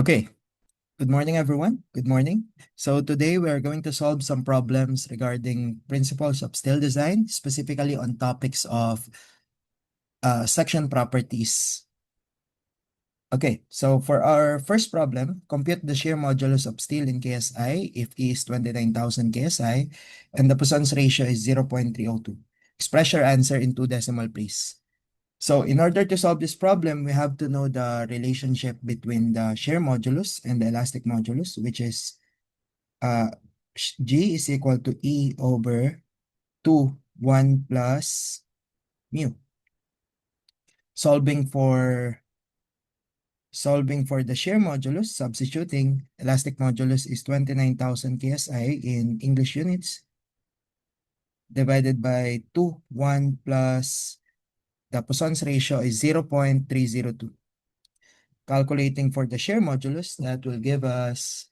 Okay, good morning, everyone. Good morning. So today we are going to solve some problems regarding principles of steel design, specifically on topics of section properties. Okay, so for our first problem, compute the shear modulus of steel in KSI if E is 29,000 KSI and the Poisson's ratio is 0.302. Express your answer in 2 decimal place. So in order to solve this problem, we have to know the relationship between the shear modulus and the elastic modulus, which is G is equal to E over 2, 1 plus mu. Solving for the shear modulus, substituting, elastic modulus is 29,000 KSI in English units, divided by 2, 1 plus the Poisson's ratio is 0.302. Calculating for the shear modulus, that will give us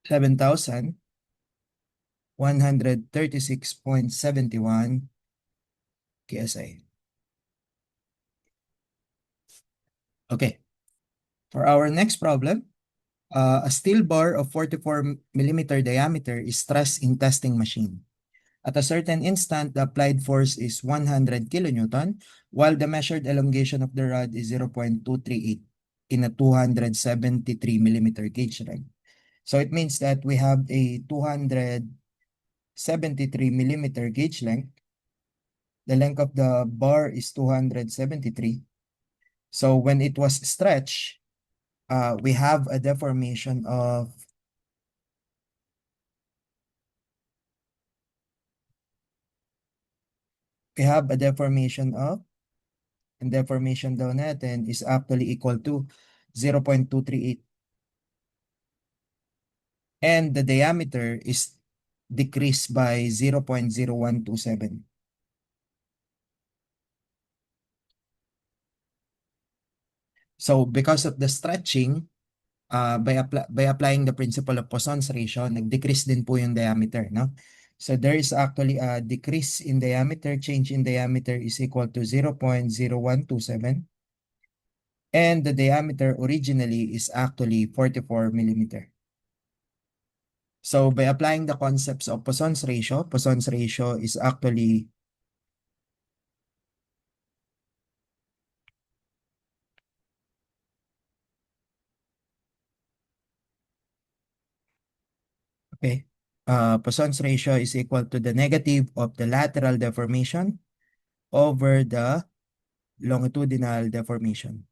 7,136.71 KSI. Okay, for our next problem, a steel bar of 44 millimeter diameter is stressed in testing machine. At a certain instant, the applied force is 100 kilonewton, while the measured elongation of the rod is 0.238 in a 273 millimeter gauge length. So it means that we have a 273 millimeter gauge length. The length of the bar is 273. So when it was stretched, we have a deformation of and deformation daw natin is actually equal to 0.238. And the diameter is decreased by 0.0127. So because of the stretching, by applying the principle of Poisson's ratio, nag-decrease din po yung diameter, no? So there is actually a decrease in diameter. Change in diameter is equal to 0.0127. And the diameter originally is actually 44 millimeter. So by applying the concepts of Poisson's ratio is actually okay. Poisson's ratio is equal to the negative of the lateral deformation over the longitudinal deformation.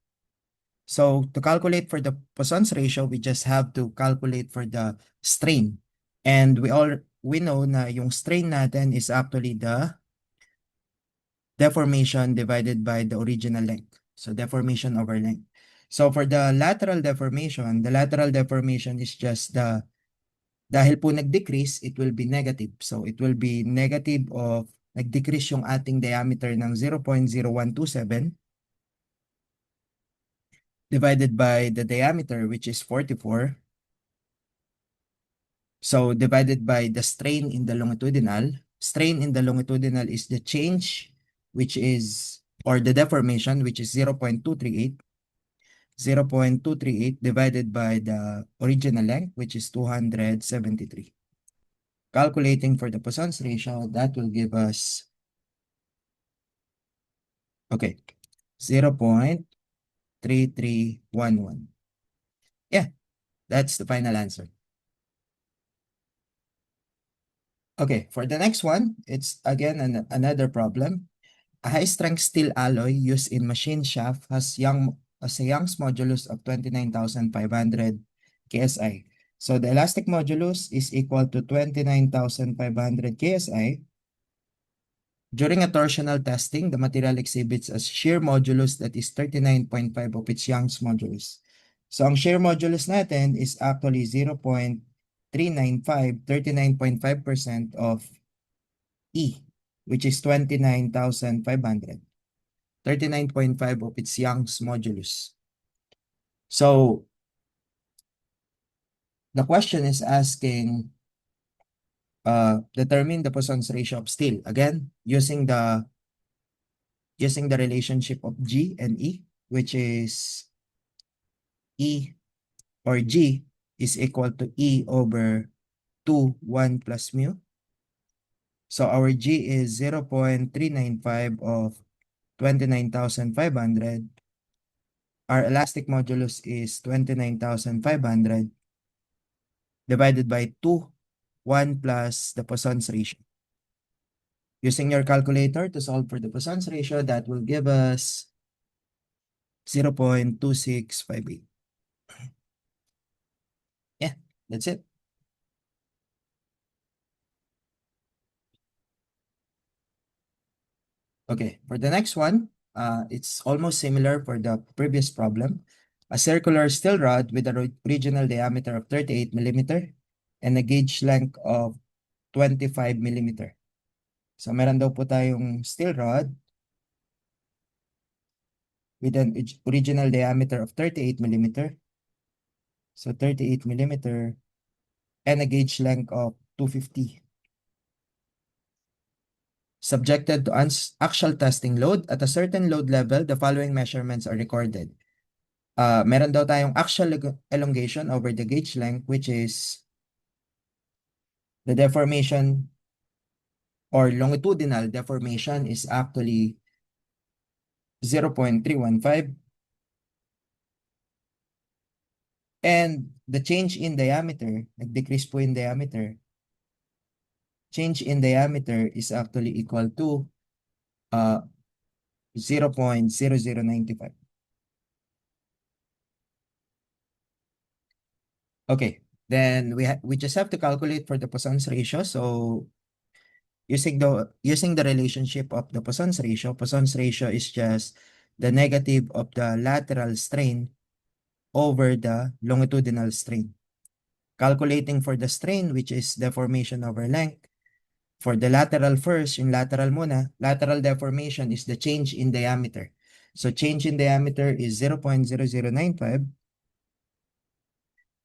So to calculate for the Poisson's ratio, we just have to calculate for the strain. And we know na yung strain natin is actually the deformation divided by the original length. So deformation over length. So for the lateral deformation is just dahil po nag-decrease, it will be negative. So it will be negative of, nag-decrease yung ating diameter ng 0.0127 divided by the diameter, which is 44. So divided by the strain in the longitudinal. Strain in the longitudinal is the change, which is, or the deformation, which is 0.238. 0.238 divided by the original length, which is 273. Calculating for the Poisson's ratio, that will give us, okay, 0.3311. Yeah, that's the final answer. Okay, for the next one, it's again another problem. A high-strength steel alloy used in machine shaft has a Young's modulus of 29,500 KSI. So the elastic modulus is equal to 29,500 KSI. During a torsional testing, the material exhibits a shear modulus that is 39.5 of its Young's modulus. So ang shear modulus natin is actually 0.395, 39.5% of E, which is 29,500. 39.5 of its Young's modulus. So the question is asking, determine the Poisson's ratio of steel. Again, using the using the relationship of G and E, which is E or G is equal to E over 2, 1 plus mu. So our G is 0.395 of 29,500. Our elastic modulus is 29,500 divided by 2, 1 plus the Poisson's ratio. Using your calculator to solve for the Poisson's ratio, that will give us 0.2658. Yeah, that's it. Okay, for the next one, it's almost similar for the previous problem. A circular steel rod with a original diameter of 38 millimeter and a gauge length of 25 millimeter. So meron daw po tayong steel rod with an original diameter of 38 millimeter. So 38 millimeter and a gauge length of 250. Subjected to actual testing load, at a certain load level, the following measurements are recorded. Meron daw tayong actual elongation over the gauge length, which is the deformation or longitudinal deformation is actually 0.315. And the change in diameter, nag-decrease po in diameter, change in diameter is actually equal to 0.0095. Okay, then we just have to calculate for the Poisson's ratio. So using the relationship of the Poisson's ratio is just the negative of the lateral strain over the longitudinal strain. Calculating for the strain, which is deformation over length. For the lateral first, yung lateral muna, lateral deformation is the change in diameter. So change in diameter is 0.0095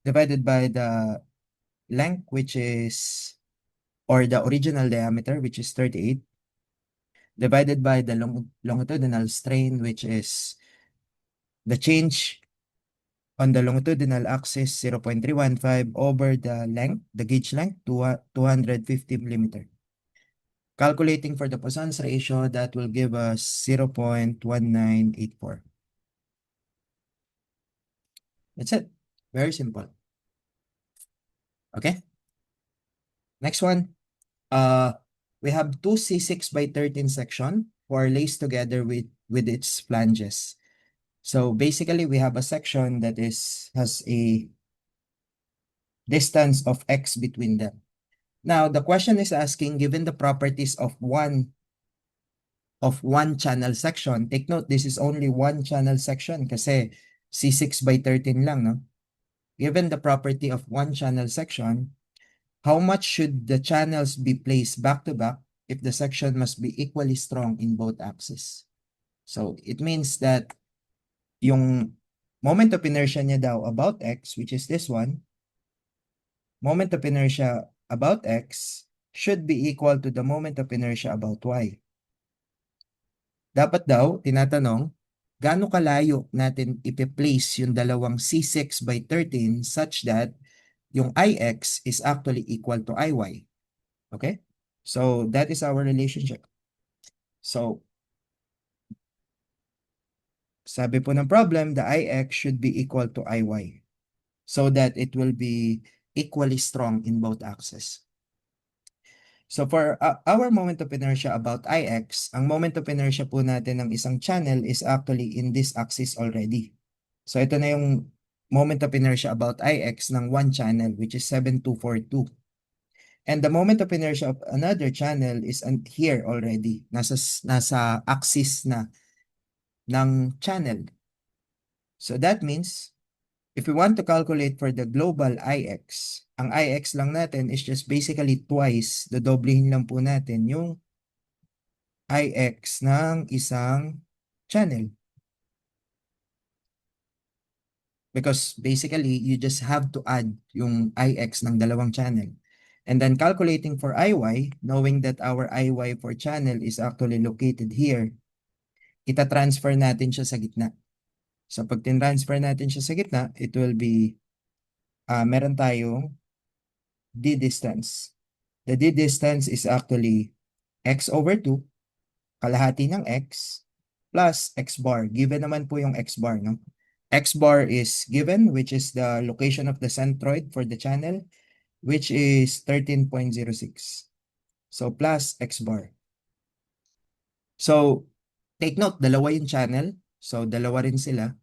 divided by the length, which is, or the original diameter, which is 38, divided by the longitudinal strain, which is the change on the longitudinal axis, 0.315 over the length, the gauge length, 250 millimeter. Calculating for the Poisson's ratio, that will give us 0.1984. That's it. Very simple. Okay. Next one. We have two C6 by 13 section who are laced together with its flanges. So basically, we have a section that has a distance of x between them. Now, the question is asking, given the properties of one channel section, take note, this is only one channel section kasi C6 by 13 lang, no? Given the property of one channel section, how much should the channels be placed back to back if the section must be equally strong in both axes? So it means that yung moment of inertia niya daw about x, which is this one, moment of inertia about x should be equal to the moment of inertia about y. Dapat daw, tinatanong, gaano kalayo natin ipi-place yung dalawang C6 by 13 such that yung Ix is actually equal to Iy. Okay? So, that is our relationship. So, sabi po ng problem, the Ix should be equal to Iy so that it will be equally strong in both axes. So for our moment of inertia about Ix, ang moment of inertia po natin ng isang channel is actually in this axis already. So ito na yung moment of inertia about Ix ng one channel, which is 7242. And the moment of inertia of another channel is here already. Nasa axis na ng channel. So that means, if we want to calculate for the global Ix, ang Ix lang natin is just basically twice, dodoblehin lang po natin yung Ix ng isang channel. Because basically, you just have to add yung Ix ng dalawang channel. And then calculating for Iy, knowing that our Iy for channel is actually located here, ita-transfer natin siya sa gitna. So pag tin-transfer natin siya sa gitna, it will be, meron tayong d distance. The d distance is actually x over 2, kalahati ng x, plus x bar. Given naman po yung x bar, no? X bar is given, which is the location of the centroid for the channel, which is 13.06. So plus x bar. So take note, dalawa yung channel. So dalawa rin sila.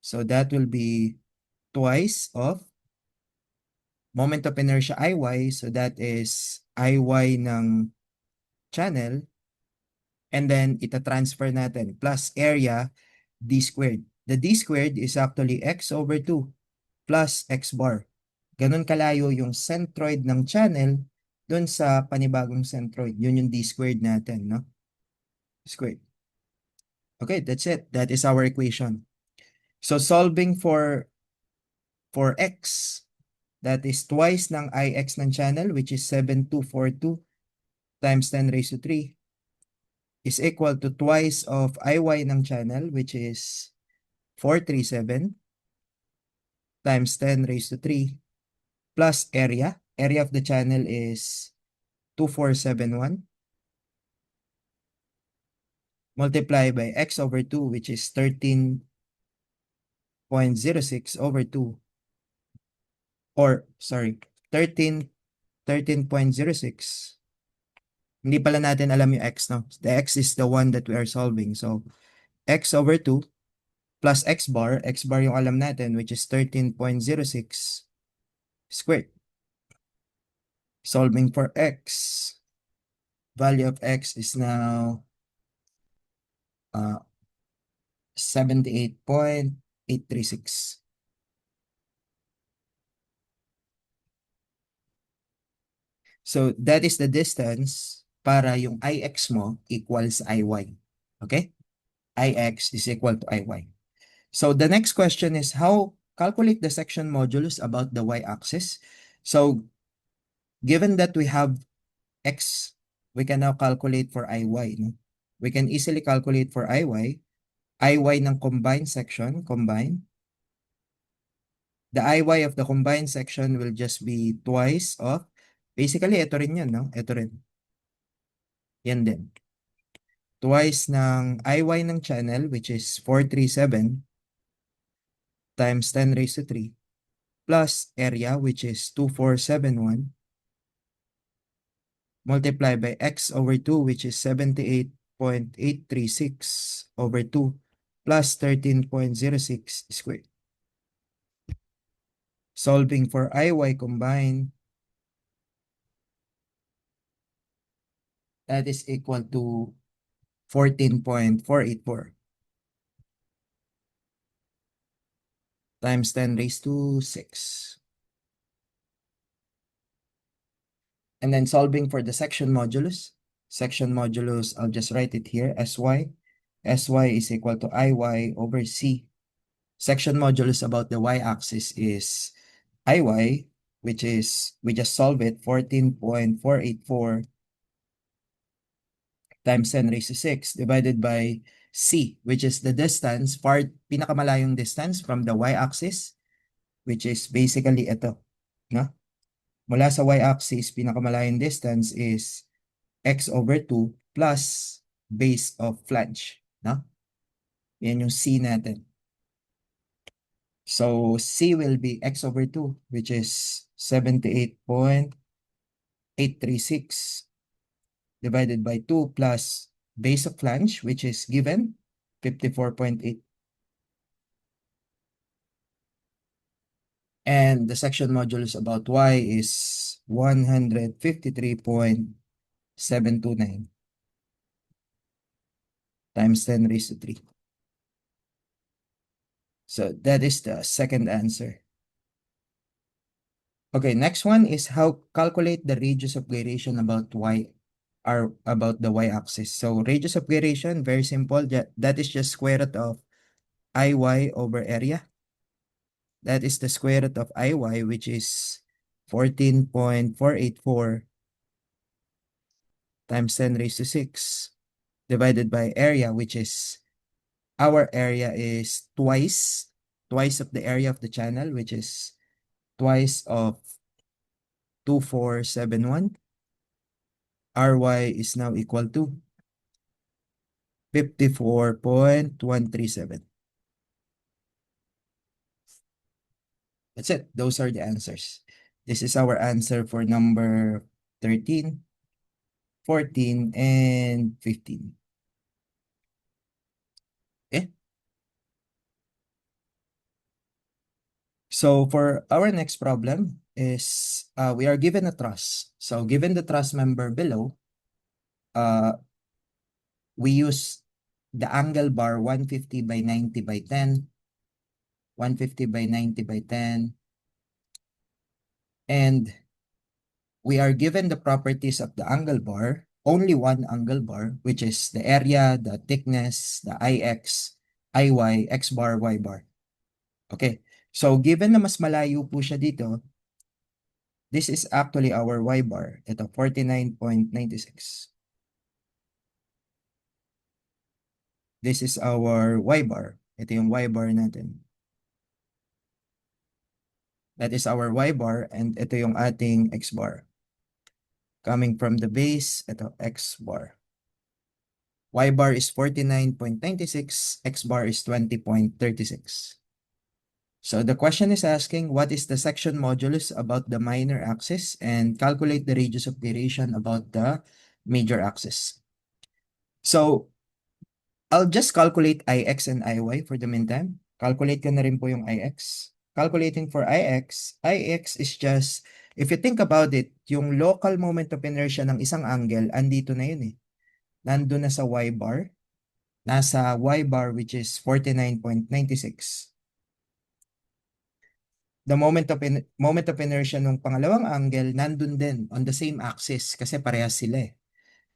So that will be twice of moment of inertia Iy. So that is Iy ng channel. And then ita-transfer natin plus area d squared. The d squared is actually x over 2 plus x bar. Ganun kalayo yung centroid ng channel dun sa panibagong centroid. Yun yung d squared natin, no? Squared. Okay, that's it. That is our equation. So solving for x, that is twice ng Ix ng channel, which is 7242 times 10 raised to 3, is equal to twice of Iy ng channel, which is 437 times 10 raised to 3, plus area. Area of the channel is 2471, multiplied by x over 2, which is 13.06 over 2, or sorry, 13.06. Hindi pala natin alam yung x, no? The x is the one that we are solving. So, x over 2 plus x bar yung alam natin, which is 13.06 squared. Solving for x, value of x is now 78.836. So, that is the distance para yung Ix mo equals Iy. Okay? Ix is equal to Iy. So, the next question is how calculate the section modulus about the y-axis. So, given that we have x, we can now calculate for Iy. No? We can easily calculate for Iy. Iy ng combined section, combine. The Iy of the combined section will just be twice of, basically, ito rin yan, no? Ito rin. Yan din. Twice ng Iy ng channel, which is 437 times 10 raised to 3, plus area, which is 2471, multiplied by x over 2, which is 78.836 over 2, plus 13.06 squared. Solving for Iy combined, that is equal to 14.484 times 10 raised to 6. And then solving for the section modulus. Section modulus, I'll just write it here, Sy. Sy is equal to Iy over C. Section modulus about the y-axis is Iy, which is, we just solve it, 14.484 times 10 raised to 6 divided by C, which is the distance, pinakamalayong distance from the y-axis, which is basically ito. No? Mula sa y-axis, pinakamalayong distance is x over 2 plus base of flange. No? Yan yung C natin. So C will be x over 2, which is 78.836 divided by 2 plus base of flange, which is given 54.8. And the section modulus about y is 153.729 times 10 raised to 3. So that is the second answer. Okay, next one is how calculate the radius of gyration about the y-axis. So radius of gyration, very simple. That is just square root of Iy over area. That is the square root of Iy, which is 14.484 times 10 raised to 6 divided by area, which is our area is twice of the area of the channel, which is twice of 2471. Ry is now equal to 54.137. That's it. Those are the answers. This is our answer for number 13, 14, and 15. Okay. So for our next problem is we are given a truss. So given the truss member below, we use the angle bar 150 by 90 by 10, 150 by 90 by 10, and we are given the properties of the angle bar, only one angle bar, which is the area, the thickness, the Ix, Iy, X bar, Y bar. Okay. So given na mas malayo po siya dito, this is actually our Y bar. Ito, 49.96. This is our Y bar. Ito yung Y bar natin. That is our Y bar, and ito yung ating X bar. Coming from the base, ito, X bar. Y bar is 49.96, X bar is 20.36. So the question is asking, what is the section modulus about the minor axis, and calculate the radius of gyration about the major axis. So I'll just calculate Ix and Iy for the meantime. Calculate ko na rin po yung Ix. Calculating for Ix is just, if you think about it, yung local moment of inertia ng isang angle, andito na yun eh. Nandun na sa Y bar. Nasa Y bar, which is 49.96. The moment of inertia ng pangalawang angle, nandun din on the same axis kasi parehas sila eh.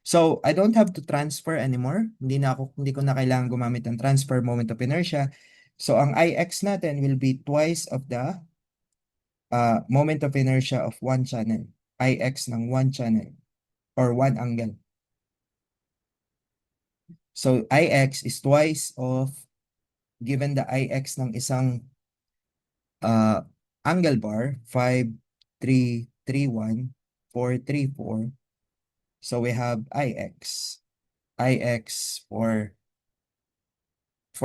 So, I don't have to transfer anymore. Hindi ko na kailangan gumamit ng transfer moment of inertia. So, ang Ix natin will be twice of the moment of inertia of one channel. Ix ng one channel or one angle. So, Ix is twice of, given the Ix ng isang angle bar, 5, 3, 3, 1, 4, 3, 4. So, we have Ix. Ix for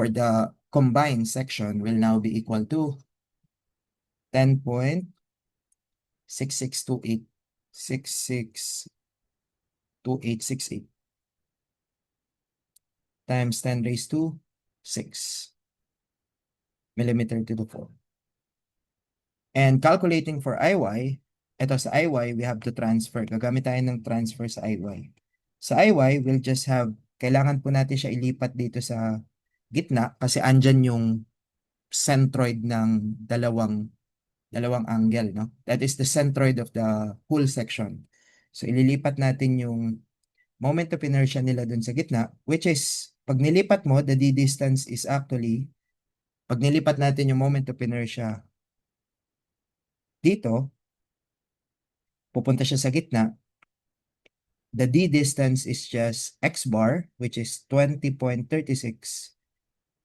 the combined section will now be equal to 10.6628 662868 times 10 raised to 6 millimeter to the 4. And calculating for Iy, ito sa Iy, we have to transfer. Gagamit tayo ng transfer sa Iy. Sa Iy, we'll just have, kailangan po natin siya ilipat dito sa gitna kasi andyan yung centroid ng dalawang angle, no? That is the centroid of the whole section. So, ililipat natin yung moment of inertia nila dun sa gitna, which is, pag nilipat mo, the d distance is actually, pag nilipat natin yung moment of inertia dito, pupunta siya sa gitna, the d distance is just x bar, which is 20.36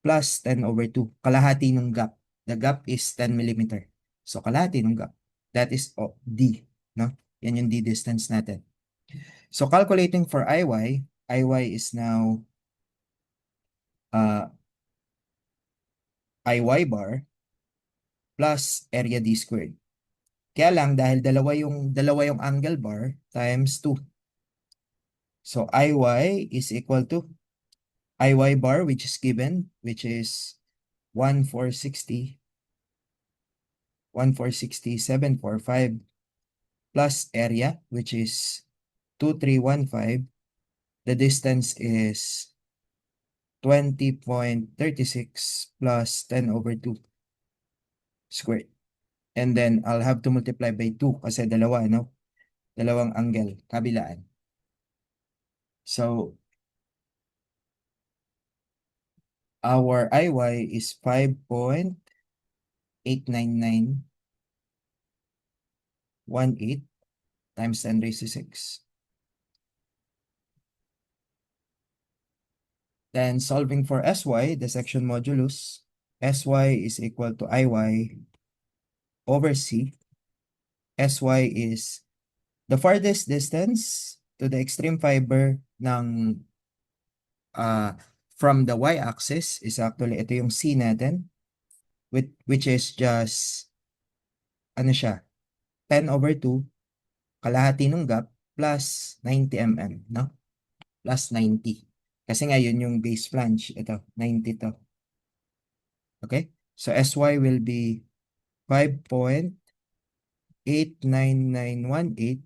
plus 10 over 2, kalahati ng gap. The gap is 10 millimeter. So, kalahati ng gap. That is d, no? Yan yung d distance natin. So, calculating for Iy is now Iy bar plus area d squared. Kaya lang, dahil dalawa yung angle bar times 2. So, Iy is equal to Iy bar, which is given, which is 1460, 745 plus area, which is 2315. The distance is 20.36 plus 10 over 2 squared. And then, I'll have to multiply by 2 kasi dalawa, no? Dalawang angle, kabilaan. So, our Iy is 5.89918 times 10 raised to 6. Then solving for Sy, the section modulus, Sy is equal to Iy over C. Sy is the farthest distance to the extreme fiber ng from the y-axis is actually ito yung C natin, which is just ano siya, 10 over 2, kalahati ng gap, plus 90 mm, no? Plus 90. Kasi nga yun yung base flange. Ito, 90 to. Okay? So Sy will be 5.89918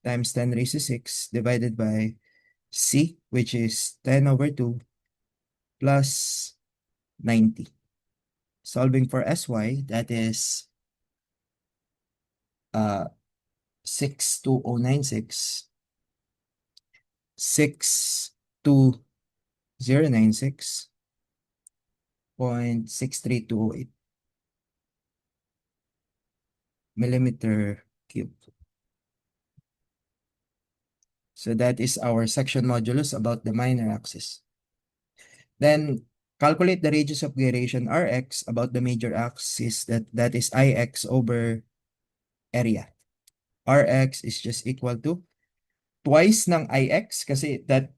times 10 raised to 6 divided by C, which is 10 over 2 plus 90. Solving for Sy, that is 62096 62096.63208 millimeter cube. So that is our section modulus about the minor axis. Then calculate the radius of gyration Rx about the major axis, that is Ix over area. Rx is just equal to twice ng Ix kasi that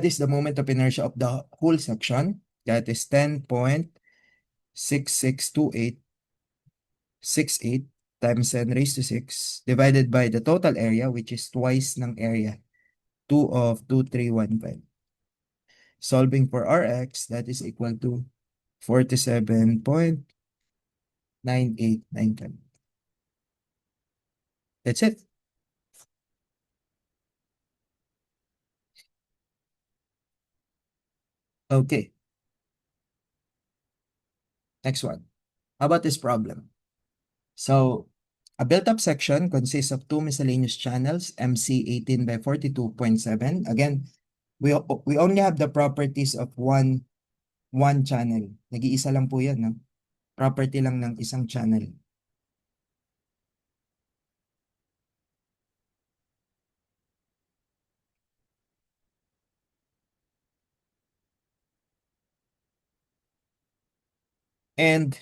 is the moment of inertia of the whole section. That is 10.662868 times 10 raised to 6 divided by the total area, which is twice ng area, 2 of 2315. Solving for Rx, that is equal to 47.9895. That's it. Okay. Next one. How about this problem? So, a built-up section consists of two miscellaneous channels, MC 18 by 42.7. Again, we only have the properties of one channel. Nag-iisa lang po yan, no? Property lang ng isang channel. And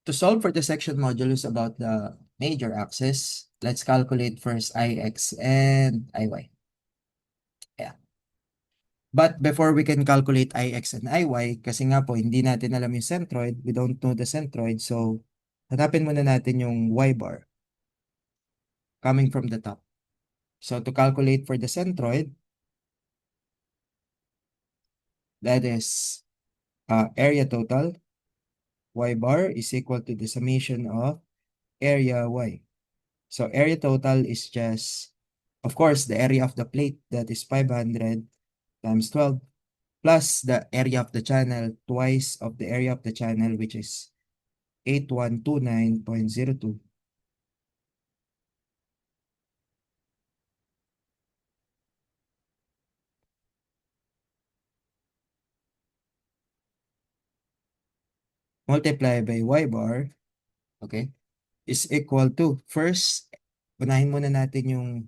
to solve for the section modulus about the major axis, let's calculate first Ix and Iy. Yeah. But before we can calculate Ix and Iy, kasi nga po, hindi natin alam yung centroid, we don't know the centroid, so hanapin muna natin yung y bar coming from the top. So to calculate for the centroid, that is area total, y bar is equal to the summation of area y. So area total is just, of course, the area of the plate, that is 500 times 12, plus the area of the channel, twice of the area of the channel, which is 8129.02. Multiply by y bar, okay, is equal to, first, unahin muna natin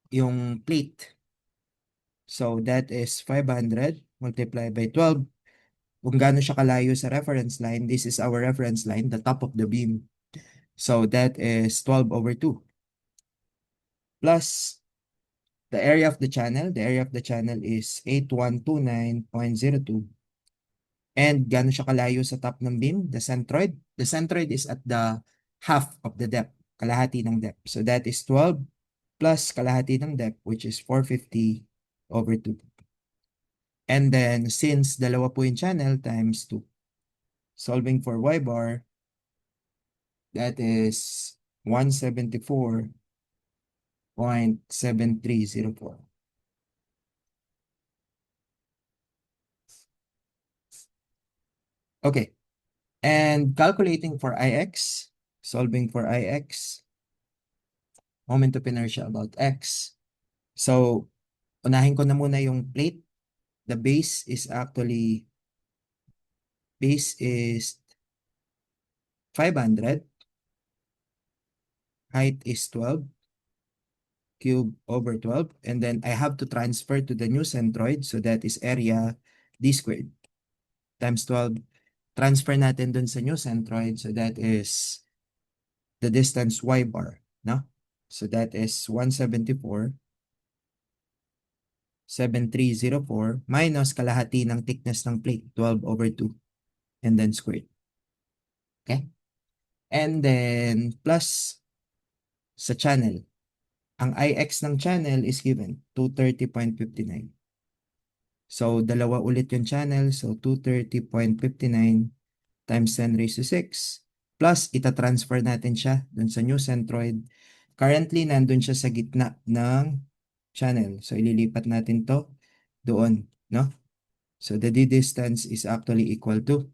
yung plate. So that is 500 multiplied by 12. Kung gaano siya kalayo sa reference line, this is our reference line, the top of the beam. So that is 12 over 2. Plus the area of the channel. The area of the channel is 8129.02. And gaano siya kalayo sa top ng beam? The centroid. The centroid is at the half of the depth. Kalahati ng depth. So that is 12 plus kalahati ng depth, which is 450 over 2. And then, since dalawa po yung channel, times 2. Solving for y bar, that is 174.7304. Okay. And calculating for Ix, solving for Ix, moment of inertia about X. So, unahin ko na muna yung plate. The base is 500. Height is 12. cube over 12. And then I have to transfer to the new centroid. So that is area d squared times 12. Transfer natin dun sa new centroid. So that is the distance y bar. No? So that is 174.7304 minus kalahati ng thickness ng plate, 12 over 2. And then squared. Okay? And then plus sa channel. Ang Ix ng channel is given 230.59. So, dalawa ulit yung channel. So, 230.59 times 10 raised to 6. Plus, itatransfer natin siya dun sa new centroid. Currently, nandun siya sa gitna ng channel. So, ililipat natin to doon, no? So, the D distance is actually equal to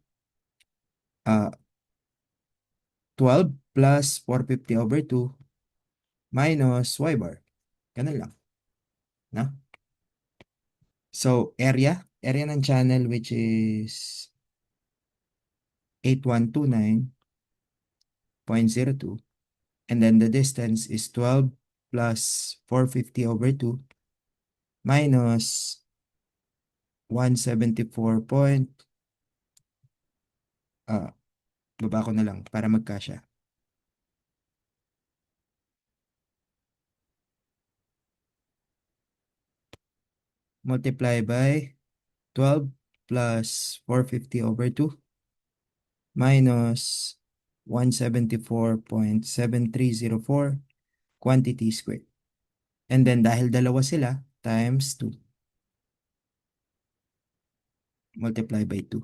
12 plus 450 over 2 minus y bar. Ganun lang, no? So, area ng channel which is 8129.02. And then the distance is 12 plus 450 over 2 minus 174 point, baba ko na lang para magkasya. Multiply by 12 plus 450 over 2 minus 174.7304 quantity squared. And then dahil dalawa sila, times 2. Multiply by 2.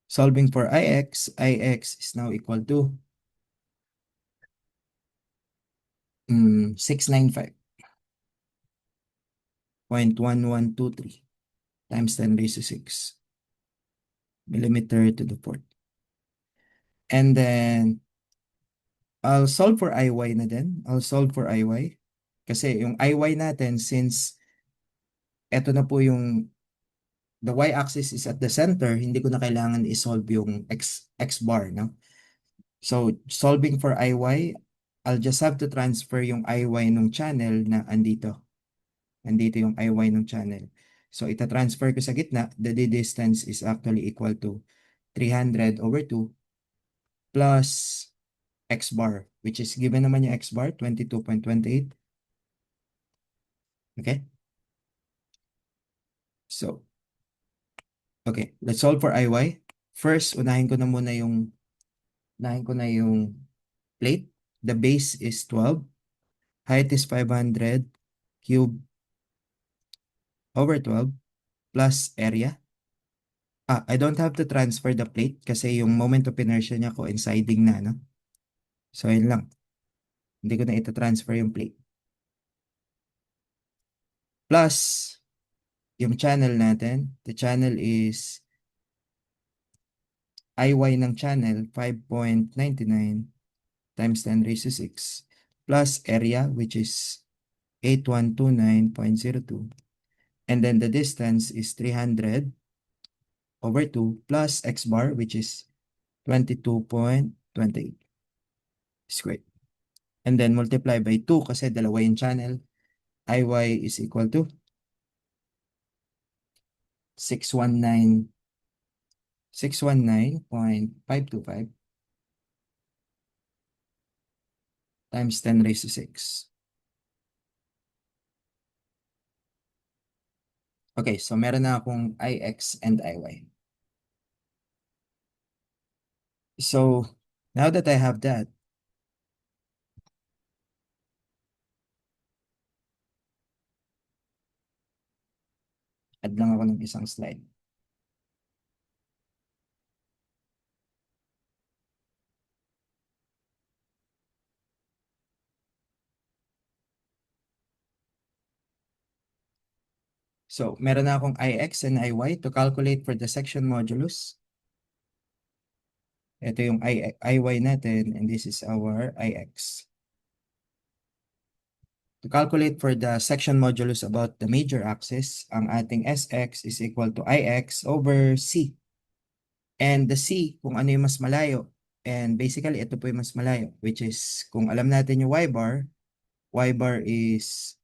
Solving for Ix is now equal to 695.1123 times 10 raised to 6 millimeter to the fourth. And then, I'll solve for Iy na din. I'll solve for Iy. Kasi yung Iy natin, since eto na po yung the y-axis is at the center, hindi ko na kailangan i-solve yung x bar, no? So, solving for Iy, I'll just have to transfer yung Iy nung channel na andito. Andito yung Iy nung channel. So, ita-transfer ko sa gitna, the distance is actually equal to 300 over 2 plus x bar, which is given naman yung x bar, 22.28. Okay? So, okay, let's solve for Iy. First, unahin ko na yung plate. The base is 12. Height is 500 cube over 12 plus area. I don't have to transfer the plate kasi yung moment of inertia niya coinciding na, no? So, yun lang. Hindi ko na ita-transfer yung plate. Plus, yung channel natin, the channel is Iy ng channel, 5.99 times 10 raised to 6 plus area, which is 8129.02. And then the distance is 300 over 2 plus x bar, which is 22.28 squared. And then multiply by 2 kasi dalawa yung channel. Iy is equal to 619.525 times 10 raised to 6. Okay, so meron na akong Ix and Iy. So, now that I have that, add lang ako ng isang slide. So, meron na akong Ix and Iy to calculate for the section modulus. Ito yung Iy natin, and this is our Ix. To calculate for the section modulus about the major axis, ang ating Sx is equal to Ix over C. And the C, kung ano yung mas malayo, And basically, ito po yung mas malayo, which is, kung alam natin yung y bar is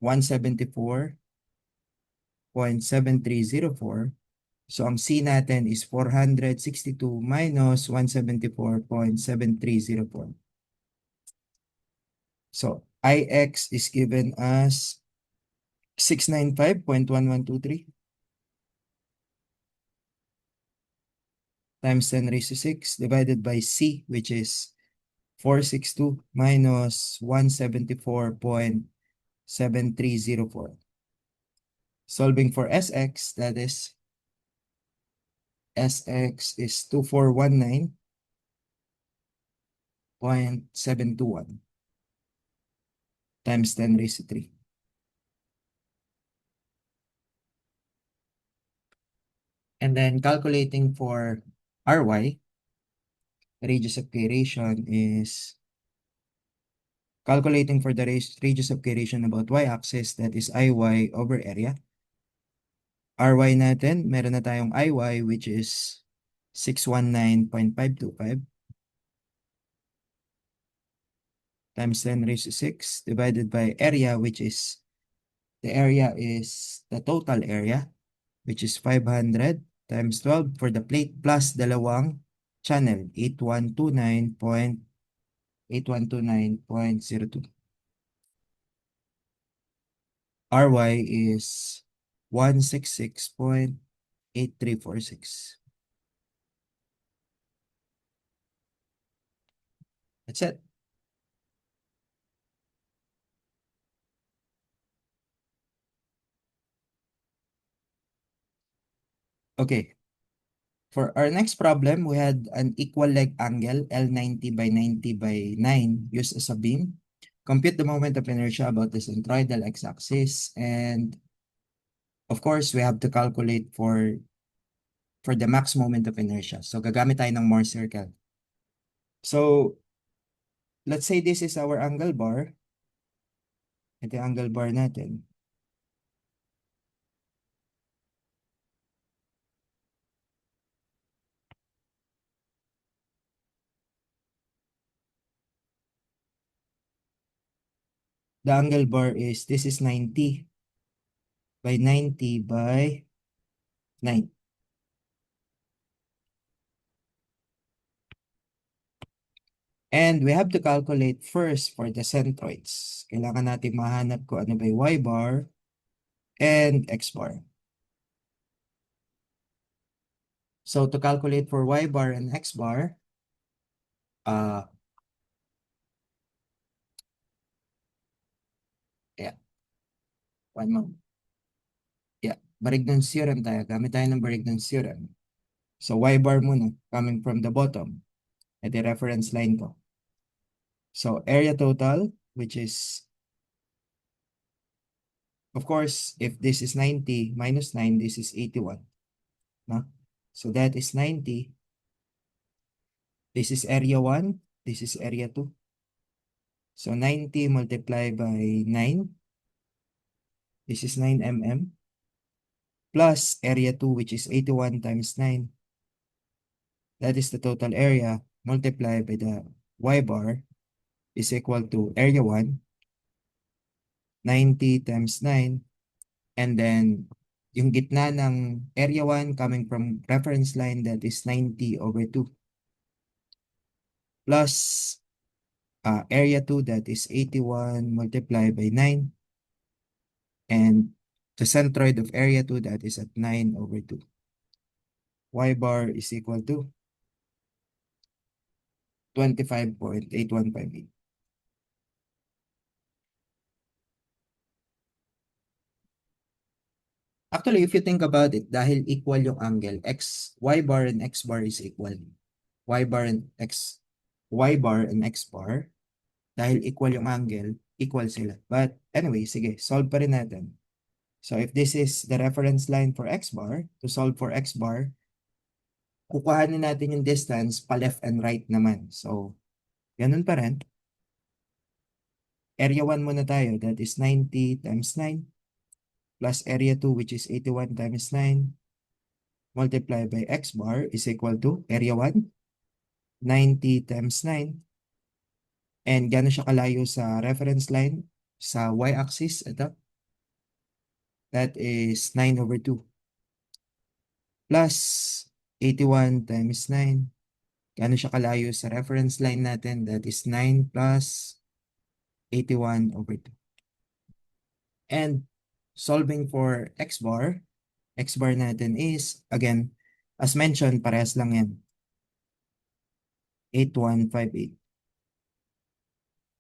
174.7304. So, ang C natin is 462 minus 174.7304. So, Ix is given as 695.1123 times 10 raised to 6 divided by C, which is 462 minus 174.7304. Solving for Sx, that is Sx is 2419.721 times 10 raised to 3. And then calculating for Ry, radius of gyration is calculating for the radius of gyration about y-axis, that is Iy over area. Ry natin, meron na tayong Iy, which is 619.525 times 10 raised to 6 divided by area, which is, the area is the total area, which is 500 times 12 for the plate plus dalawang channel, 8129.02. Ry is 166.8346. That's it. Okay. For our next problem, we had an equal leg angle, L90 by 90 by 9, used as a beam. Compute the moment of inertia about the centroidal x-axis, and of course, we have to calculate for the max moment of inertia. So, gagamit tayo ng Mohr circle. So, let's say this is our angle bar. Ito yung angle bar natin. The angle bar is, this is 90 by 90 by 9. And we have to calculate first for the centroids. Kailangan natin mahanap ko ano ba yung y bar and x bar. So to calculate for y bar and x bar, yeah, one more. Yeah, Brigdon's theorem tayo. Gamit tayo ng Brigdon's theorem. So y bar muna, coming from the bottom. Ito yung reference line ko. So area total, which is, of course, if this is 90 minus 9, this is 81. No? So that is 90. This is area 1. This is area 2. So 90 multiplied by 9. This is 9 mm. Plus area 2, which is 81 times 9. That is the total area multiplied by the y bar is equal to area 1, 90 times 9. And then, yung gitna ng area 1 coming from reference line, that is 90 over 2. Plus area 2, that is 81 multiplied by 9. And the centroid of area 2, that is at 9 over 2. Y bar is equal to 25.8158. Actually, if you think about it, dahil equal yung angle, y bar and x bar is equal. Y bar and x bar, dahil equal yung angle, equal sila. But anyway, sige, solve pa rin natin. So if this is the reference line for x bar, to solve for x bar, kukuhanin natin yung distance pa left and right naman. So, ganun pa rin. Area 1 muna tayo, that is 90 times 9, plus area 2, which is 81 times 9, multiplied by x bar is equal to area 1, 90 times 9. And gano'n siya kalayo sa reference line sa y-axis? Ito. That is 9 over 2. Plus 81 times 9. Gano'n siya kalayo sa reference line natin? That is 9 plus 81 over 2. And solving for x bar natin is, again, as mentioned, parehas lang yan. 8158.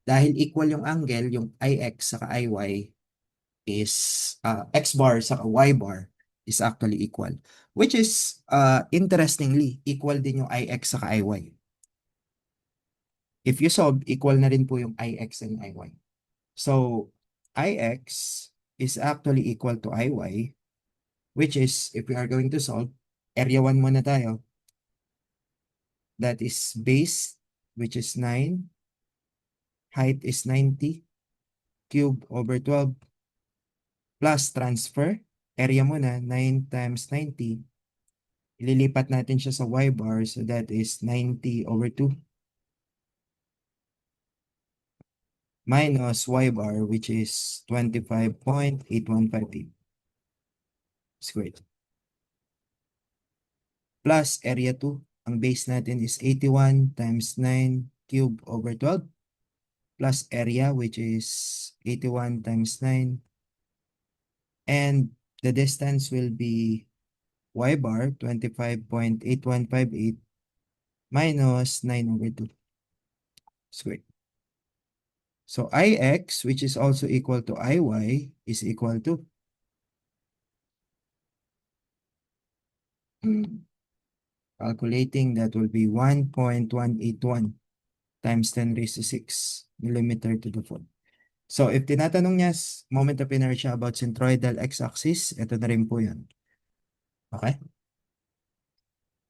Dahil equal yung angle, yung ix saka iy is x bar saka y bar is actually equal. Which is, interestingly, equal din yung ix saka iy. If you solve, equal na rin po yung ix and iy. So, ix is actually equal to iy, which is, if we are going to solve, area 1 muna tayo. That is base, which is 9. Height is 90. Cube over 12. Plus transfer. Area muna, 9 times 90. Ililipat natin siya sa y bar. So that is 90 over 2. Minus y bar, which is 25.8158 squared. Plus area 2. Ang base natin is 81 times 9 cube over 12. Plus area, which is 81 times 9. And the distance will be y bar, 25.8158 minus 9 over 2 squared. So ix, which is also equal to iy, is equal to calculating, that will be 1.181 times 10 raised to 6 millimeter to the 4. So if tinatanong niya moment of inertia about centroidal x-axis, ito na rin po yun. Okay?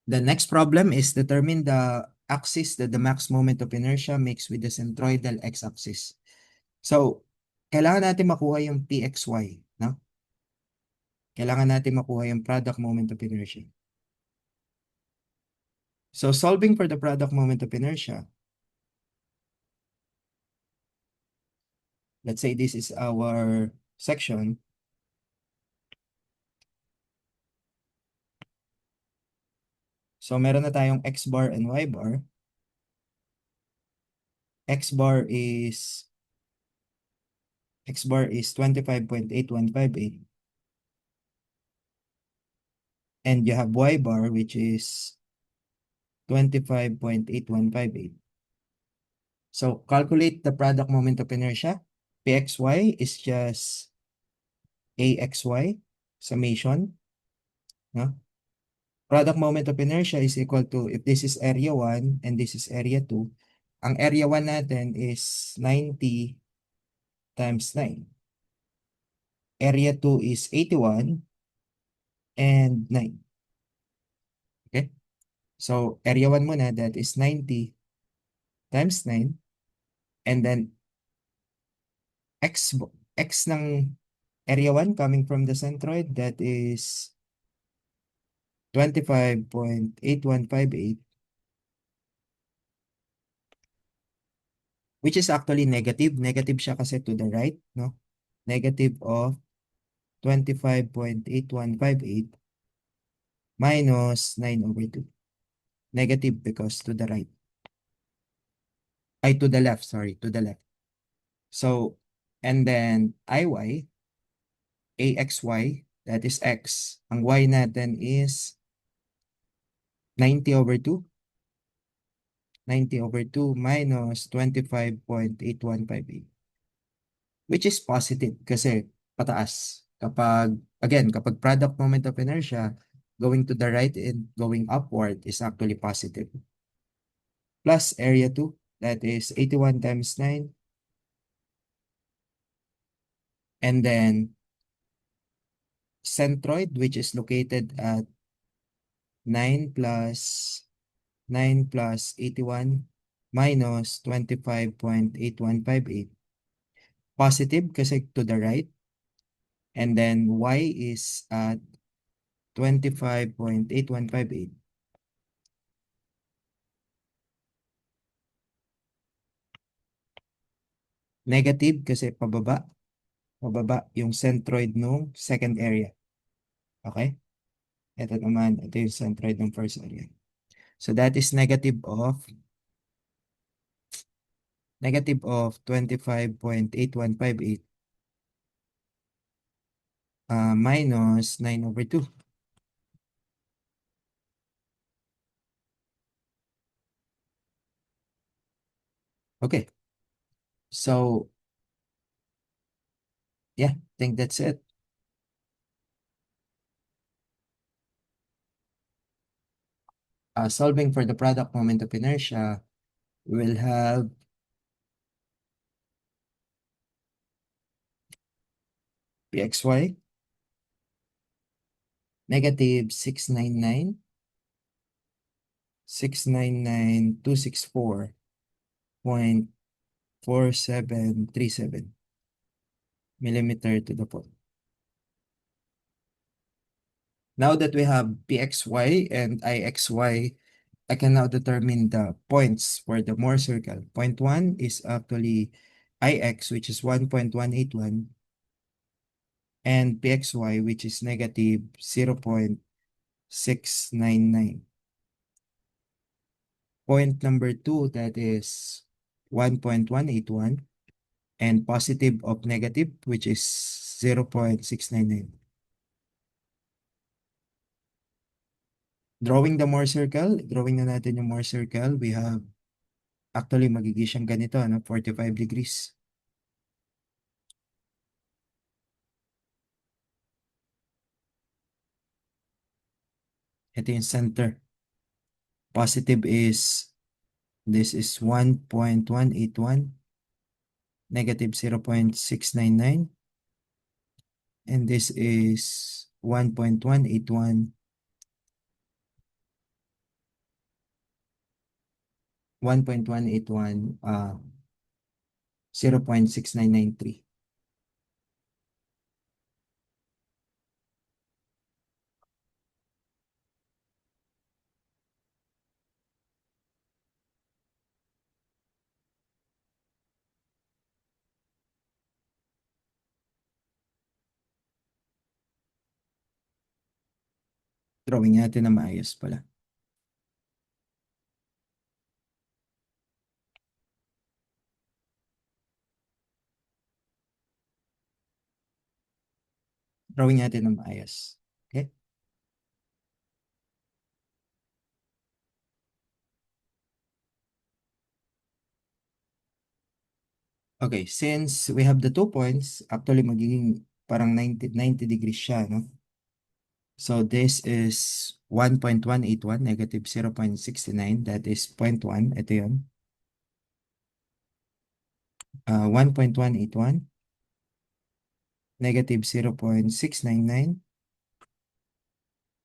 The next problem is determine the axis that the max moment of inertia makes with the centroidal x-axis. So, kailangan natin makuha yung pxy, no? Kailangan natin makuha yung product moment of inertia. So, solving for the product moment of inertia, let's say this is our section. So, meron na tayong x bar and y bar. X bar is 25.8158. And you have y bar, which is 25.8158. So, calculate the product moment of inertia. Pxy is just axy summation. No? Product moment of inertia is equal to, if this is area 1 and this is area 2, ang area 1 natin is 90 times 9. Area 2 is 81 and 9. Okay? So, area 1 muna, that is 90 times 9. And then, x ng area 1 coming from the centroid, that is 25.8158, which is actually negative. Negative siya kasi to the right, no? Negative of 25.8158 minus 9 over 2. Negative because to the right. Ay, to the left, sorry, to the left. So, and then iy, axy, that is x. Ang y natin is 90 over 2. 90 over 2 minus 25.8158. Which is positive kasi pataas. Kapag product moment of inertia, going to the right and going upward is actually positive. Plus area 2, that is 81 times 9. And then centroid, which is located at 9 plus 81 minus 25.8158. Positive kasi to the right. And then y is at 25.8158. Negative kasi pababa yung centroid nung second area. Okay? Ito naman, ito yung centroid ng first area. So that is negative of 25.8158 minus 9/2. Okay. So, yeah, I think that's it. Solving for the product moment of inertia, we'll have Pxy negative 699,699,264.4737 millimeter to the foot. Now that we have Pxy and Ixy, I can now determine the points for the Mohr circle. Point 1 is actually Ix, which is 1.181, and Pxy, which is negative 0.699. Point number 2, that is 1.181, and positive of negative, which is 0.699. Drawing the Mohr circle, drawing na natin yung Mohr circle, we have, actually magiging siyang ganito, 45 degrees. Ito yung center. Positive is, this is 1.181, negative 0.699, and this is 1.181, 0.6993. Drawing natin na maayos pala. Drawing natin na maayos. Okay? Okay, since we have the 2 points, actually magiging parang 90 degrees siya, no? So this is 1.181, negative 0.69, that is 0.1, ito yun. 1.181, negative 0.699,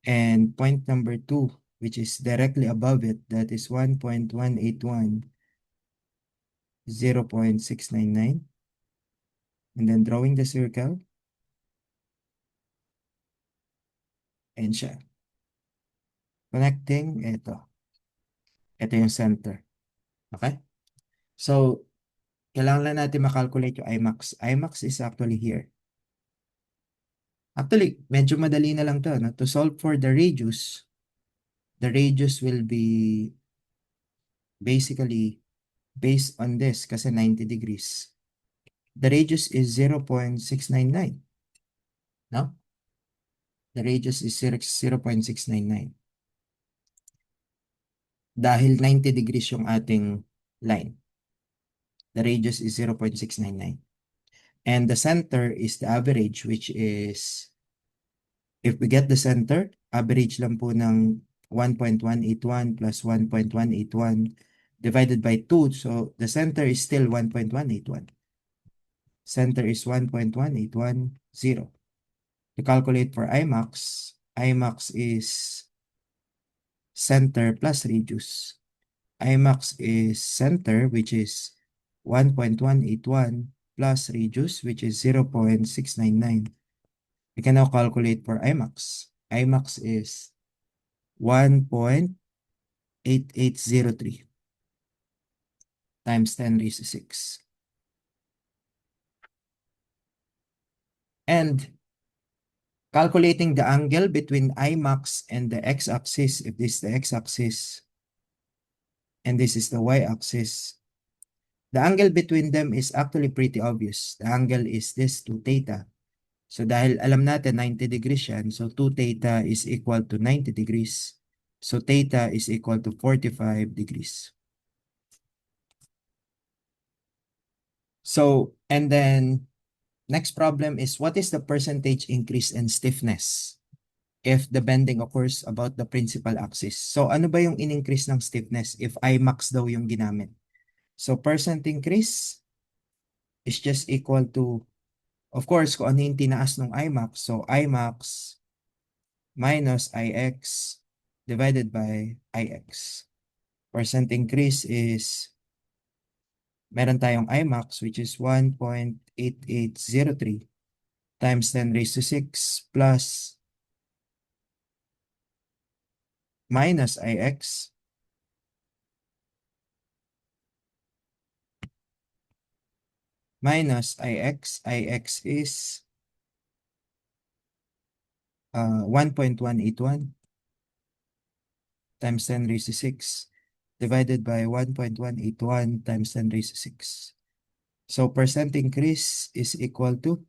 and point number 2, which is directly above it, that is 1.181, 0.699, and then drawing the circle, and siya. Connecting, ito yung center. Okay? So, kailangan lang natin makalculate yung Imax. Imax is actually here. Actually, medyo madali na lang to, no? To solve for the radius will be basically based on this kasi 90 degrees. The radius is 0.699. No? The radius is 0.699. Dahil 90 degrees yung ating line. The radius is 0.699. And the center is the average, which is, if we get the center, average lang po ng 1.181 plus 1.181 divided by 2. So the center is still 1.181. Center is 1.1810. To calculate for Imax, Imax is center plus radius. Imax is center, which is 1.181 plus radius, which is 0.699. We can now calculate for Imax. Imax is 1.8803 times 10 raised to 6. And calculating the angle between Imax and the x-axis, if this is the x-axis and this is the y-axis, the angle between them is actually pretty obvious. The angle is this 2 theta. So dahil alam natin 90 degrees yan, so 2 theta is equal to 90 degrees. So theta is equal to 45 degrees. So, and then next problem is what is the percentage increase in stiffness if the bending occurs about the principal axis? So ano ba yung in-increase ng stiffness if Imax daw yung ginamit? So percent increase is just equal to, of course, kung ano yung tinaas ng Imax. So Imax minus Ix divided by Ix. Percent increase is, meron tayong Imax which is 1.8803 times 10 raised to 6 plus minus Ix minus Ix. Ix is 1.181 times 10 raised to 6 divided by 1.181 times 10 raised to 6. So percent increase is equal to,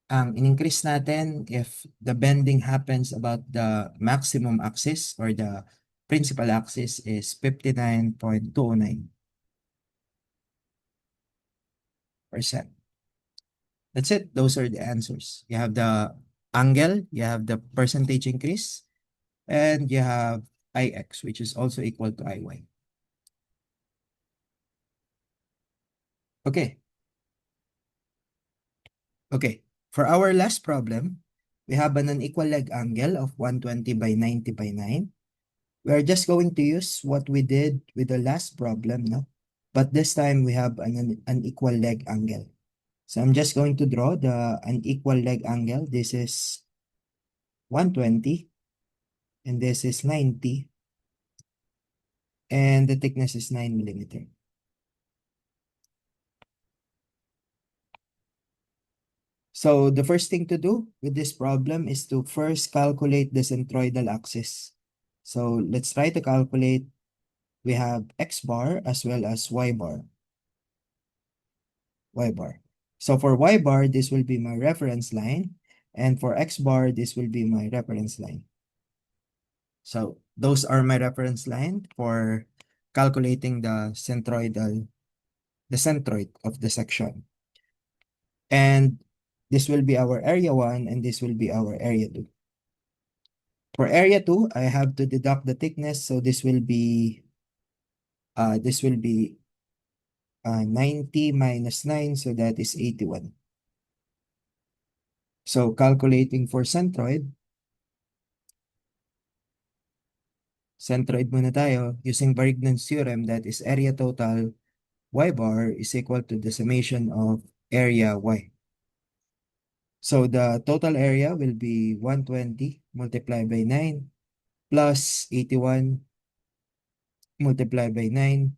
ang in-increase natin if the bending happens about the maximum axis or the principal axis is 59.209%. That's it. Those are the answers. You have the angle, you have the percentage increase, and you have Ix, which is also equal to Iy. Okay. Okay. For our last problem, we have an unequal leg angle of 120 by 90 by 9. We are just going to use what we did with the last problem, no? But this time we have an unequal leg angle. So I'm just going to draw the unequal leg angle. This is 120 and this is 90 and the thickness is 9 millimeter. So the first thing to do with this problem is to first calculate the centroidal axis. So let's try to calculate. We have X bar as well as Y bar. Y bar. So for Y bar, this will be my reference line. And for X bar, this will be my reference line. So those are my reference line for calculating the centroid of the section. And this will be our area 1 and this will be our area 2. For area 2, I have to deduct the thickness. So this will be 90 minus 9, so that is 81. So calculating for centroid muna tayo using Varignon's theorem, that is area total Y bar is equal to the summation of area Y. So the total area will be 120 multiplied by 9 plus 81 multiplied by 9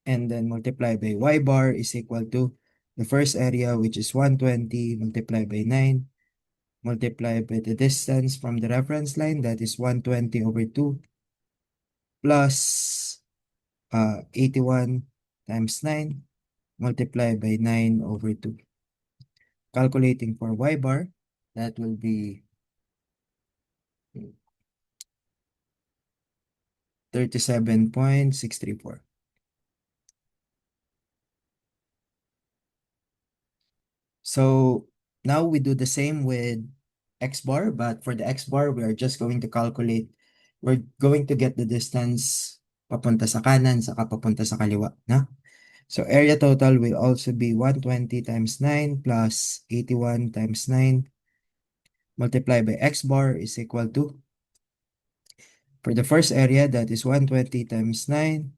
and then multiply by Y bar is equal to the first area, which is 120 multiplied by 9 multiplied by the distance from the reference line, that is 120 over 2 plus 81 times 9 multiplied by 9 over 2. Calculating for Y bar, that will be 37.634. So now we do the same with X bar, but for the X bar, we are just going to calculate, we're going to get the distance papunta sa kanan, saka papunta sa kaliwa, na? So area total will also be 120 times 9 plus 81 times 9 multiplied by X bar is equal to For the first area, that is 120 times 9.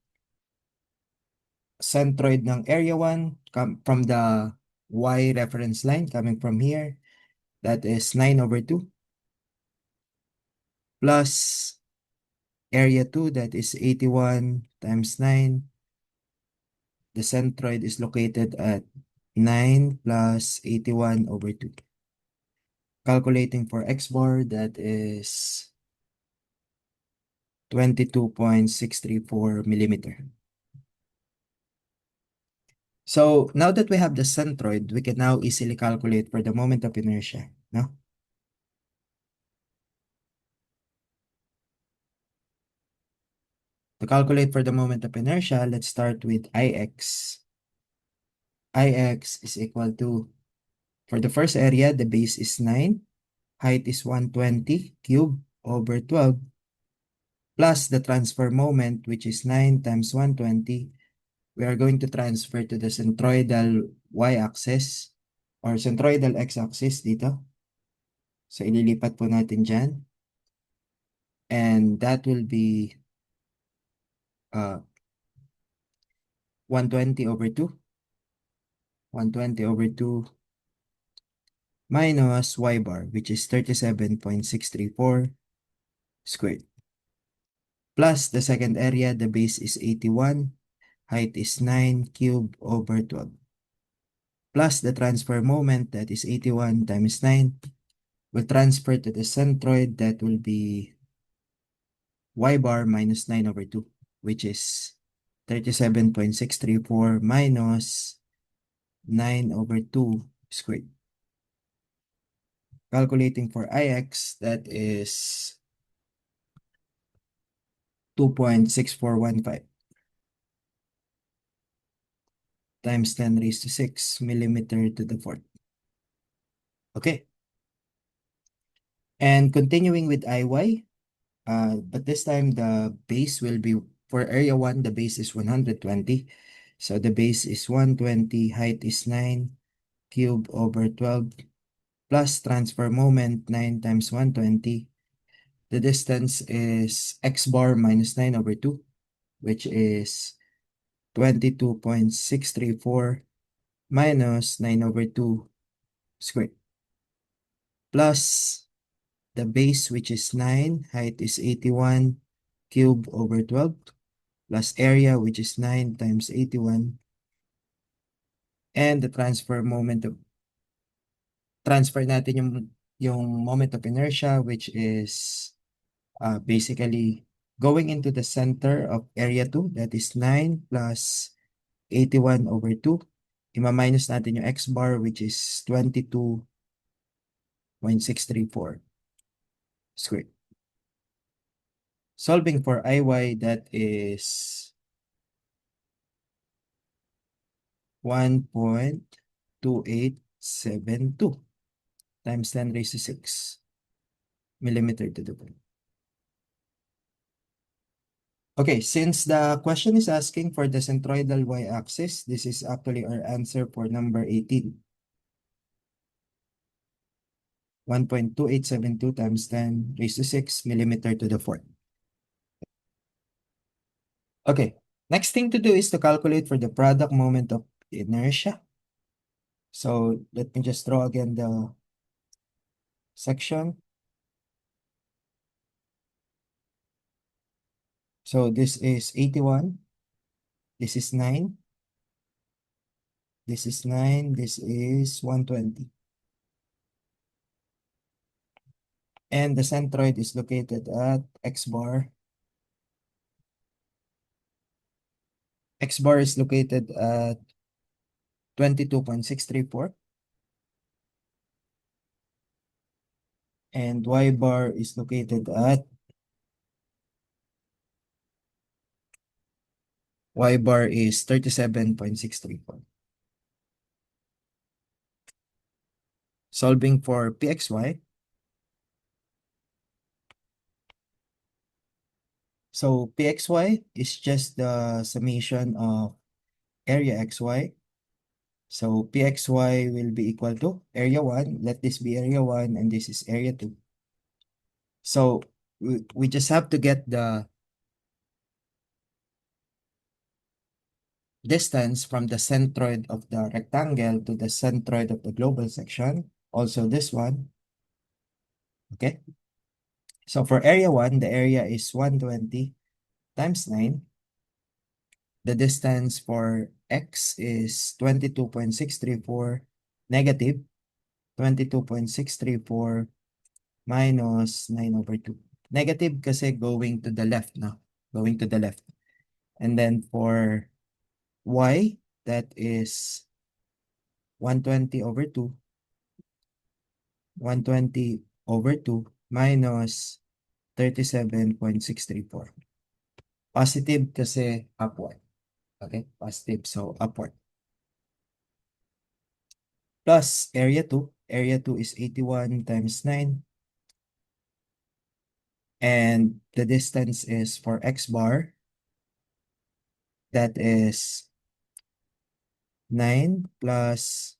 Centroid ng area 1 from the Y reference line coming from here. That is 9 over 2. Plus area 2, that is 81 times 9. The centroid is located at 9 plus 81 over 2. Calculating for X bar, that is 22.634 millimeter. So now that we have the centroid, we can now easily calculate for the moment of inertia, no? To calculate for the moment of inertia, let's start with Ix. Ix is equal to, for the first area, the base is 9, height is 120 cube over 12, plus the transfer moment, which is 9 times 120. We are going to transfer to the centroidal y-axis or centroidal x-axis dito. So, ililipat po natin dyan. And that will be 120 over 2. 120 over 2 minus y bar, which is 37.634 squared. Plus the second area, the base is 81, height is 9 cube over 12. Plus the transfer moment, that is 81 times 9, will transfer to the centroid, that will be y bar minus 9 over 2, which is 37.634 minus 9 over 2 squared. Calculating for Ix, that is 2.6415 times 10 raised to 6 millimeter to the fourth. Okay. And continuing with Iy, but this time the base will be, for area 1, the base is 120. So the base is 120, height is 9 cube over 12, plus transfer moment 9 times 120. The distance is x bar minus 9 over 2, which is 22.634 minus 9 over 2 squared. Plus the base, which is 9, height is 81 cube over 12, plus area, which is 9 times 81. And the transfer moment of, transfer natin yung moment of inertia, which is basically going into the center of area 2, that is 9 plus 81 over 2. Ima-minus natin yung x bar, which is 22.634 squared. Solving for Iy, that is 1.2872 times 10 raised to 6 millimeter to the point. Okay, since the question is asking for the centroidal y-axis, this is actually our answer for number 18. 1.2872 times 10 raised to 6 millimeter to the fourth. Okay, next thing to do is to calculate for the product moment of inertia. So let me just draw again the section. So this is 81, this is 9, this is 9, this is 120. And the centroid is located at x bar. X bar is located at 22.634. And y bar is located at y bar is 37.634. Solving for pxy. So pxy is just the summation of area xy. So pxy will be equal to area 1. Let this be area 1 and this is area 2. So we just have to get the distance from the centroid of the rectangle to the centroid of the global section. Also this one. Okay. So for area 1, the area is 120 times 9. The distance for x is 22.634 negative 22.634 minus 9 over 2. Negative kasi going to the left, no? Going to the left. And then for y, that is 120 over 2. 120 over 2 minus 37.634. Positive kasi upward. Okay? Positive, so upward. Plus area 2. Area 2 is 81 times 9. And the distance is for x bar. That is 9 plus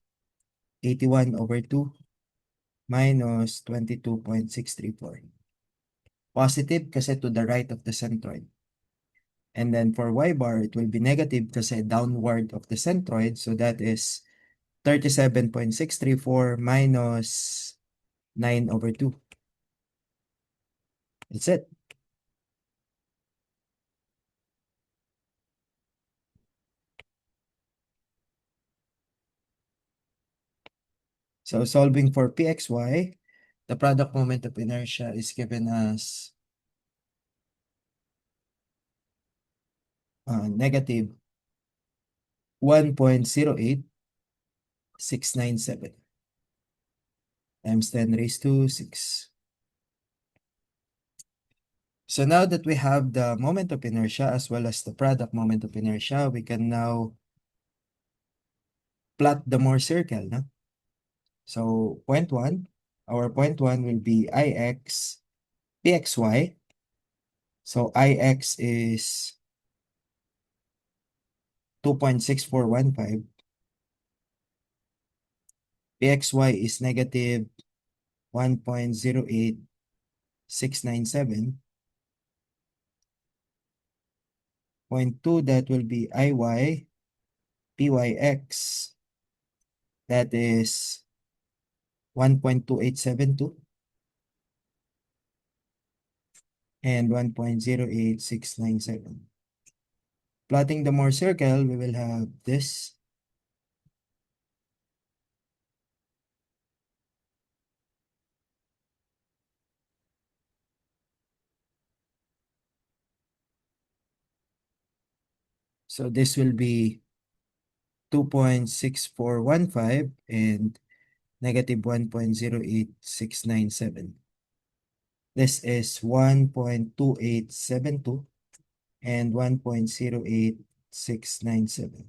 81 over 2 minus 22.634. Positive kasi to the right of the centroid. And then for y bar, it will be negative kasi downward of the centroid. So that is 37.634 minus 9 over 2. That's it. So solving for pxy, the product moment of inertia is given as negative 1.08697 times 10 raised to 6. So now that we have the moment of inertia as well as the product moment of inertia, we can now plot the Mohr circle. No? So point 1, our point 1 will be Ix pxy. So Ix is 2.6415. Pxy is negative 1.08697. Point 2, that will be Iy pyx. That is 1.2872 and 1.08697. Plotting the Mohr circle, we will have this. So this will be 2.6415 and negative 1.08697. This is 1.2872 and 1.08697.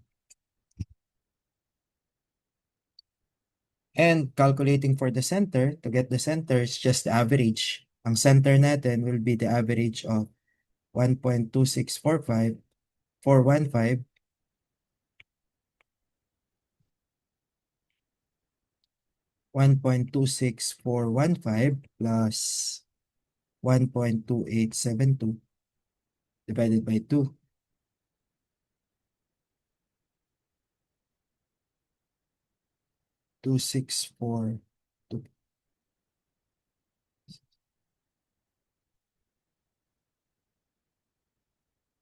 And calculating for the center, to get the center is just the average. Ang center natin will be the average of 1.2645415 1.26415 plus 1.2872 divided by 2. Two, six, four, two.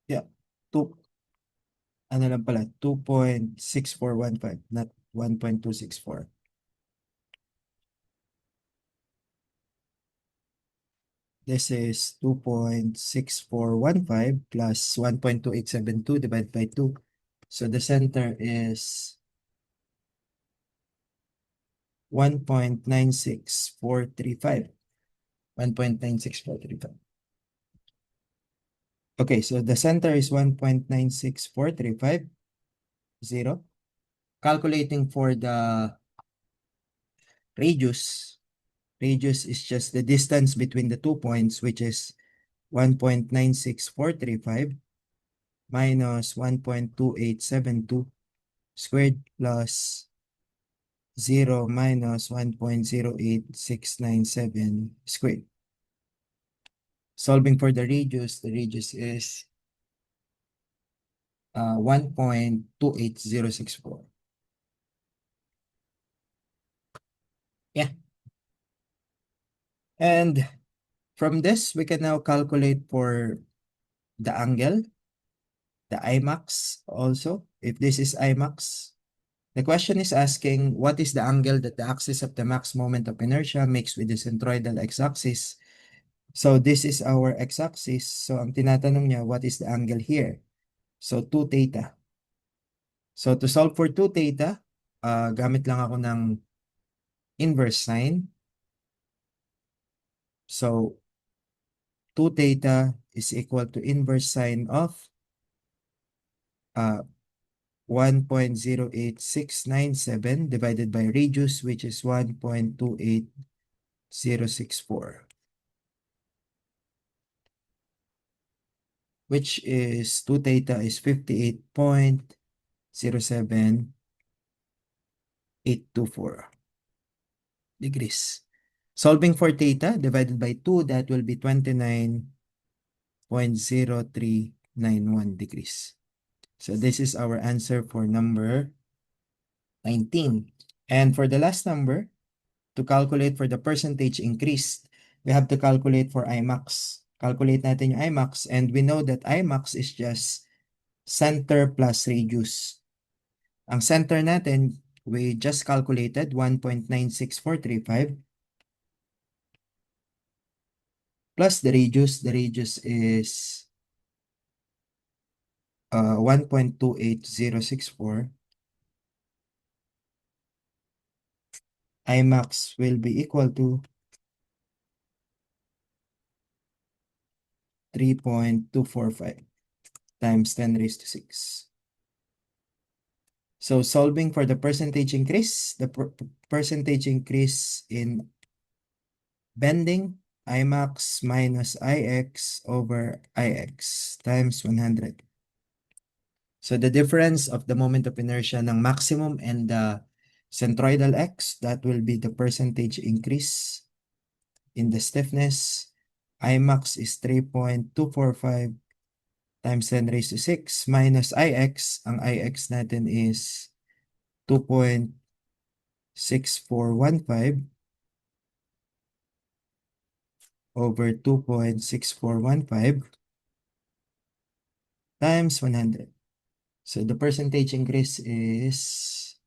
Yeah, two, ano lang pala, 2.6415, not 1.264. This is 2.6415 plus 1.2872 divided by 2. So the center is 1.96435. 1.96435. Okay, so the center is 1.96435, 0. Calculating for the radius. Radius is just the distance between the 2 points, which is 1.96435 minus 1.2872 squared plus 0 minus 1.08697 squared. Solving for the radius is 1.28064. Yeah. And from this, we can now calculate for the angle, the Imax also, if this is Imax. The question is asking, what is the angle that the axis of the max moment of inertia makes with the centroidal x-axis? So this is our x-axis. So ang tinatanong niya, what is the angle here? So 2 theta. So to solve for 2 theta, gamit lang ako ng inverse sign. So 2 theta is equal to inverse sign of 1.08697 divided by radius, which is 1.28064, which is 2 theta is 58.07824 degrees. Solving for theta divided by 2, that will be 29.0391 degrees. So this is our answer for number 19. And for the last number, to calculate for the percentage increase, we have to calculate for Imax. Calculate natin yung Imax, and we know that Imax is just center plus radius. Ang center natin, we just calculated 1.96435 plus the radius is 1.28064. Imax will be equal to 3.245 times 10 raised to 6. So solving for the percentage increase, the percentage increase in bending, Imax minus Ix over Ix times 100. So the difference of the moment of inertia ng maximum and the centroidal x, that will be the percentage increase in the stiffness. Imax is 3.245 times 10 raised to 6 minus Ix. Ang Ix natin is 2.6415 over 2.6415 times 100. So the percentage increase is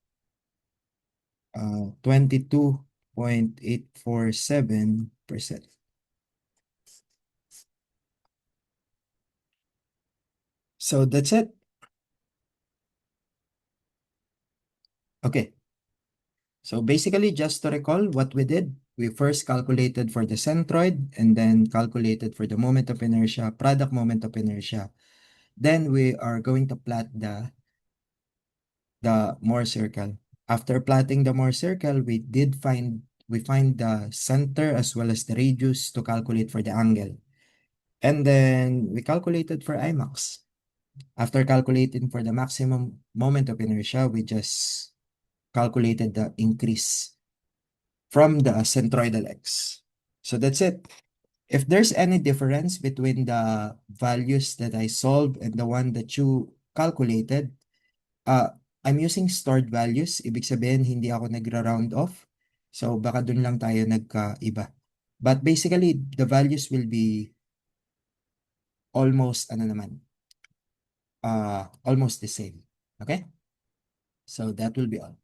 22.847%. So that's it. Okay. So basically, just to recall what we did, we first calculated for the centroid and then calculated for the moment of inertia, product moment of inertia. Then we are going to plot the Mohr circle. After plotting the Mohr circle, we find the center as well as the radius to calculate for the angle. And then we calculated for Imax. After calculating for the maximum moment of inertia, we just calculated the increase from the centroidal x. So that's it. If there's any difference between the values that I solved and the one that you calculated, I'm using stored values. Ibig sabihin, hindi ako nagra-round off. So baka dun lang tayo nagkaiba. But basically, the values will be almost, almost the same. Okay? So that will be all.